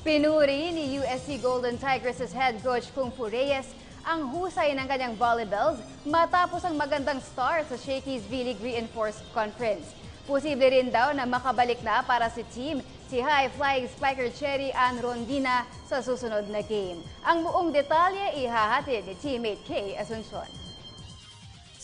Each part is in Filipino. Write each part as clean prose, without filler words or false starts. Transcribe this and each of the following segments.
Pinuri ni USC Golden Tigers' head coach Kung Fu Reyes ang husay ng kanyang volleyballs matapos ang magandang start sa Shakey's V-League Reinforced Conference. Posible rin daw na makabalik na para si team si high-flying spiker Cherry Ann Rondina sa susunod na game. Ang buong detalye ihahatid ni teammate Kay Asuncion.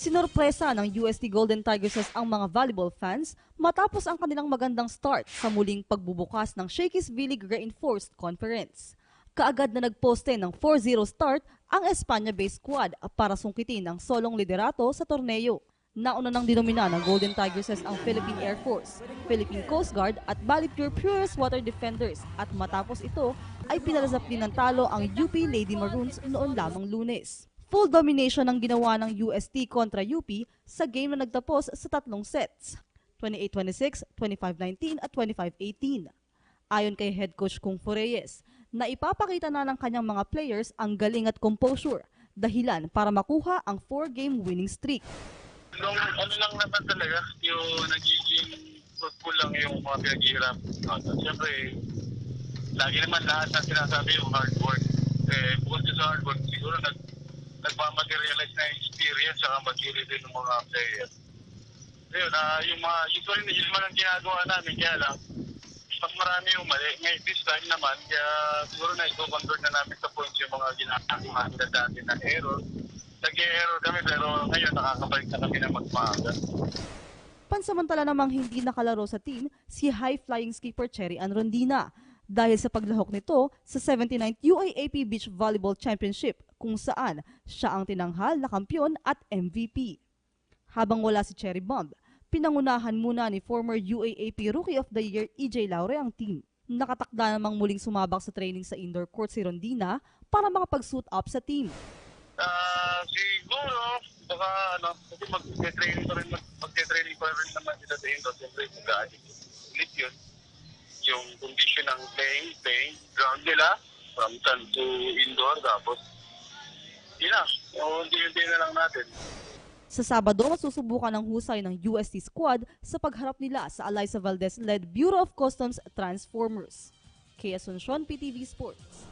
Sinorpresa ng UST Golden Tigers ang mga volleyball fans matapos ang kanilang magandang start sa muling pagbubukas ng Shakey's V-League Reinforced Conference. Kaagad na nagposte ng 4-0 start ang Espanya-based squad para sungkitin ang solong liderato sa torneo. Nauna nang dinomina ng Golden Tigers ang Philippine Air Force, Philippine Coast Guard at Balipure Purest Water Defenders at matapos ito ay pinalazap din ng talo ang UP Lady Maroons noon lamang Lunes. Full domination ang ginawa ng UST kontra UP sa game na nagtapos sa 3 sets, 28-26, 25-19 at 25-18. Ayon kay head coach Kung Fu Reyes, na ipapakita na ng kanyang mga players ang galing at composure, dahilan para makuha ang 4-game winning streak. Ano lang naman talaga, yung nagiging fruitful lang yung mga pinaghihirap. Siyempre, lagi naman lahat ng sinasabi yung hard work. Bukod sa hard work, siguro nagmamaterialize na experience at maturity ng mga players. Ayun, yun man ang ginagawa namin, kaya lang, mas marami yung mali. Ngayon, this time naman, kaya siguro na i-convert na namin sa points yung mga ginagawa na dati na error. Nag-error kami pero ngayon nakakabalik na kami na magpaaga. Pansamantala namang hindi nakalaro sa team si high-flying skipper Cherry Ann Rondina dahil sa paglahok nito sa 79th UAAP Beach Volleyball Championship kung saan siya ang tinanghal na kampyon at MVP. Habang wala si Cherry Bomb, pinangunahan muna ni former UAAP Rookie of the Year EJ Laure ang team. Nakatakda namang muling sumabak sa training sa indoor court si Rondina para makapag-suit up sa team. Siguro, baka kasi mag-training pa rin naman sila sa indoor. Siyempre, mag-addict yun. Yung condition ng playing ground nila from sun to indoor, tapos yun na, unti-unti na lang natin. Sa Sabado, masusubukan ng husay ng UST squad sa pagharap nila sa Alyssa Valdez-led Bureau of Customs Transformers. Kay Asuncion, PTV Sports.